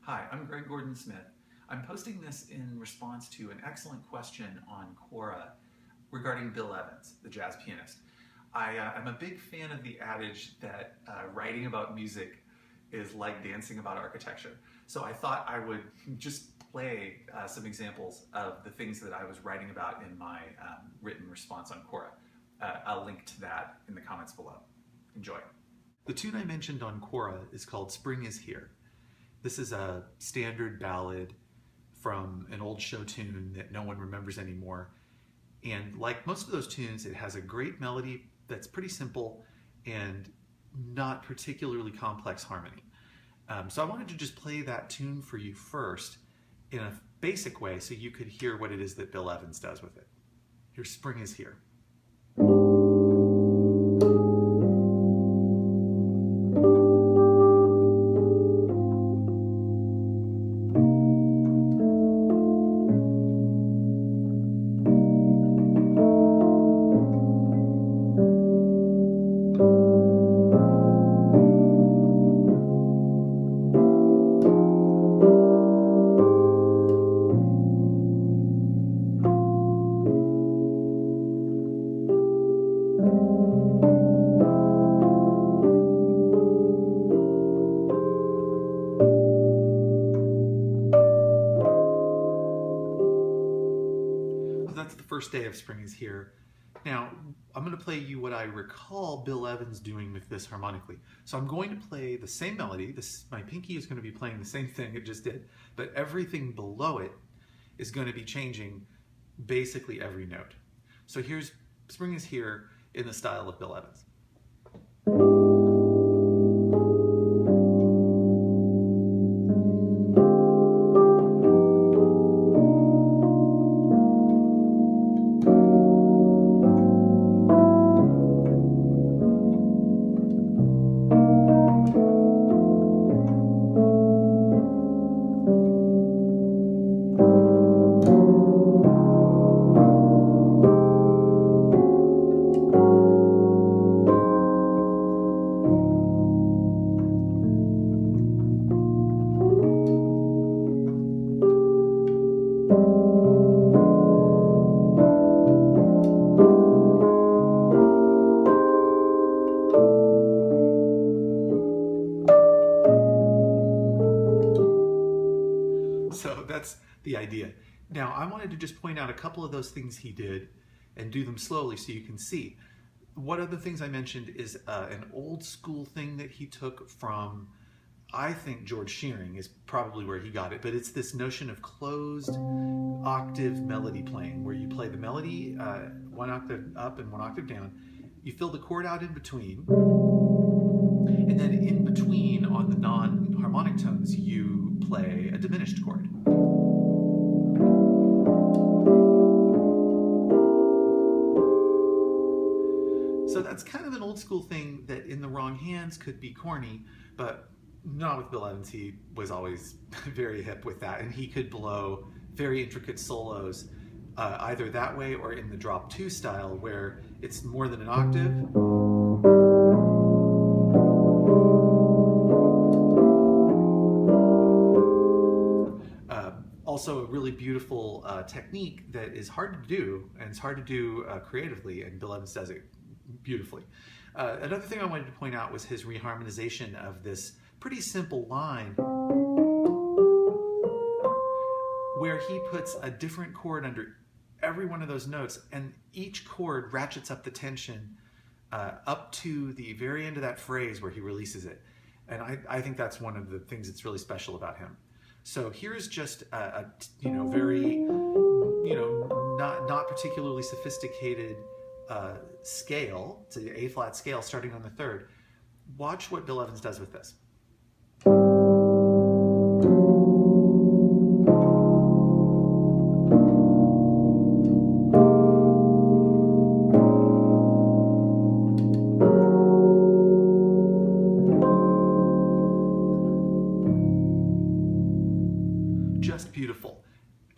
Hi, I'm Greg Gordon-Smith. I'm posting this in response to an excellent question on Quora regarding Bill Evans, the jazz pianist. I'm a big fan of the adage that writing about music is like dancing about architecture. So I thought I would just play some examples of the things that I was writing about in my written response on Quora. I'll link to that in the comments below. Enjoy. The tune I mentioned on Quora is called Spring is Here. This is a standard ballad from an old show tune that no one remembers anymore. And like most of those tunes, it has a great melody that's pretty simple and not particularly complex harmony. So I wanted to just play that tune for you first in a basic way so you could hear what it is that Bill Evans does with it. Here's Spring is Here. That's the first day of Spring is Here. Now, I'm going to play you what I recall Bill Evans doing with this harmonically. So I'm going to play the same melody. My pinky is going to be playing the same thing it just did, but everything below it is going to be changing basically every note. So here's Spring is Here in the style of Bill Evans. So that's the idea. Now, I wanted to just point out a couple of those things he did and do them slowly so you can see. One of the things I mentioned is an old school thing that he took from, I think George Shearing is probably where he got it, but it's this notion of closed octave melody playing, where you play the melody one octave up and one octave down. You fill the chord out in between, and then in between on the non-harmonic tones, you play a diminished chord. So that's kind of an old school thing that in the wrong hands could be corny, but not with Bill Evans. He was always very hip with that, and he could blow very intricate solos either that way or in the drop 2 style, where it's more than an octave. Also a really beautiful technique that is hard to do, and it's hard to do creatively, and Bill Evans does it beautifully. Another thing I wanted to point out was his reharmonization of this pretty simple line where he puts a different chord under every one of those notes, and each chord ratchets up the tension up to the very end of that phrase where he releases it. And I think that's one of the things that's really special about him. So here's just a very, not particularly sophisticated scale. It's an A-flat scale starting on the 3rd. Watch what Bill Evans does with this. Just beautiful.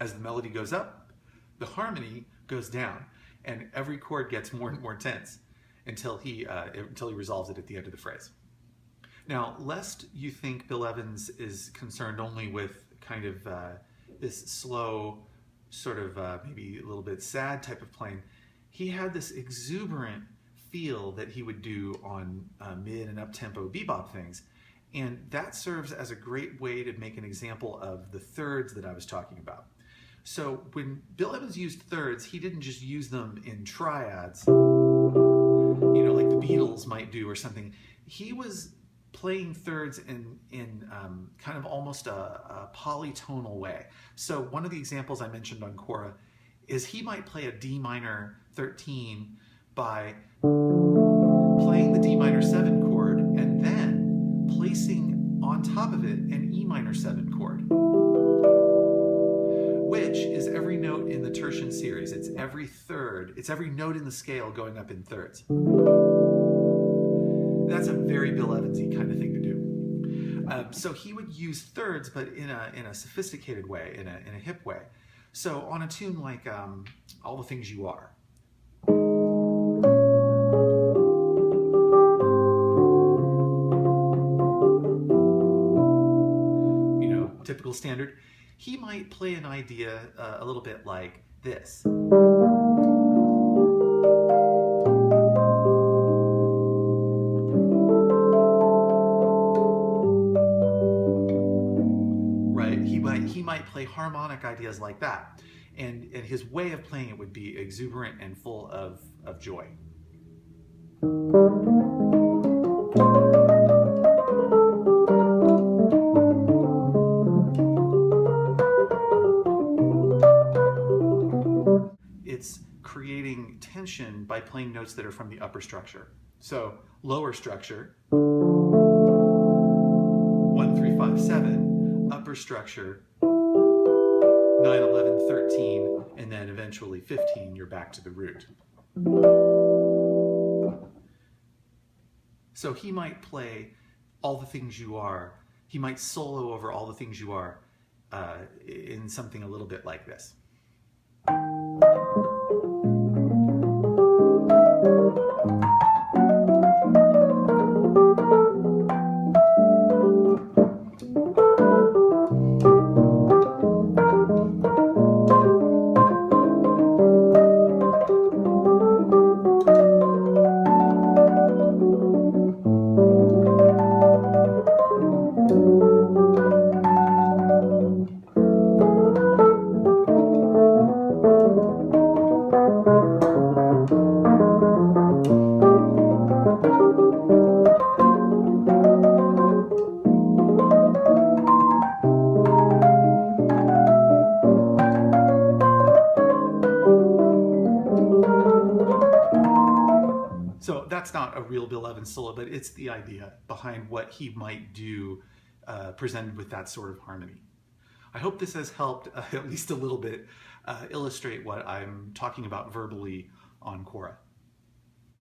As the melody goes up, the harmony goes down, and every chord gets more and more tense until he resolves it at the end of the phrase. Now, lest you think Bill Evans is concerned only with kind of this slow, sort of maybe a little bit sad type of playing, he had this exuberant feel that he would do on mid and up-tempo bebop things. And that serves as a great way to make an example of the thirds that I was talking about. So when Bill Evans used thirds, he didn't just use them in triads, you know, like the Beatles might do or something. He was playing thirds in kind of almost a polytonal way. So one of the examples I mentioned on Cora is he might play a D minor 13 by playing the D minor 7 chord and then placing on top of it an E minor 7 chord, which is every note in the tertian series. It's every third, it's every note in the scale going up in thirds. That's a very Bill Evans-y kind of thing to do. So he would use thirds, but in a sophisticated way, in a hip way. So on a tune like All the Things You Are, you know, typical standard, he might play an idea a little bit like this. He might play harmonic ideas like that. And his way of playing it would be exuberant and full of joy. It's creating tension by playing notes that are from the upper structure. So lower structure, 1, 3, 5, 7, upper structure, 9, 11, 13, and then eventually 15, you're back to the root. So he might play All the Things You Are, he might solo over All the Things You Are in something a little bit like this. So that's not a real Bill Evans solo, but it's the idea behind what he might do presented with that sort of harmony. I hope this has helped at least a little bit illustrate what I'm talking about verbally on Cora.